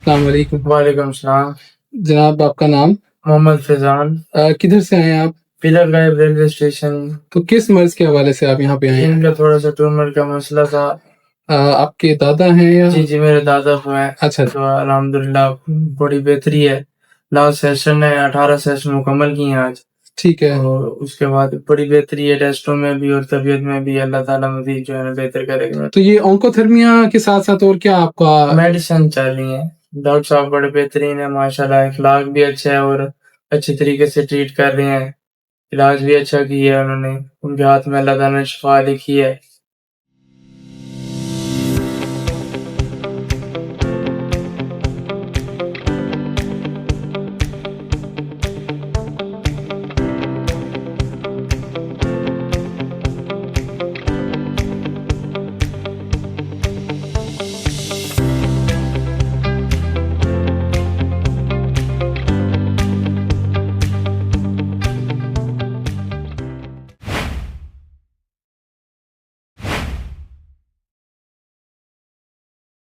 अस्सलाम वालेकुम। वालेकुम सलाम। जनाब आपका नाम? मोहम्मद फैजान। किधर से आए हैं आप? पिलर गायब रेलवे स्टेशन। तो किस मर्ज के हवाले से आप यहाँ पे आए हैं? इनका थोड़ा सा ट्यूमर का मसला था। आपके दादा हैं या? जी मेरे दादा को है। अच्छा। तो अल्हम्दुलिल्लाह बड़ी बेहतरी है। लास्ट सेशन है, 18 सेशन मुकम्मल किए हैं आज। ठीक है। और उसके बाद बड़ी बेहतरी है, टेस्टों में भी और तबीयत में भी। अल्लाह ताला मजीद जो है ना बेहतर करेगा। तो ये ओंकोथर्मिया के साथ साथ और क्या आपका? मेडिसिन चल रही है। डॉक्टर साहब बड़े बेहतरीन है माशाल्लाह, इखलाक भी अच्छा है और अच्छे तरीके से ट्रीट कर रहे हैं। इलाज भी अच्छा किया है उन्होंने। उनके हाथ में अल्लाह ताला ने शिफा लिखी है।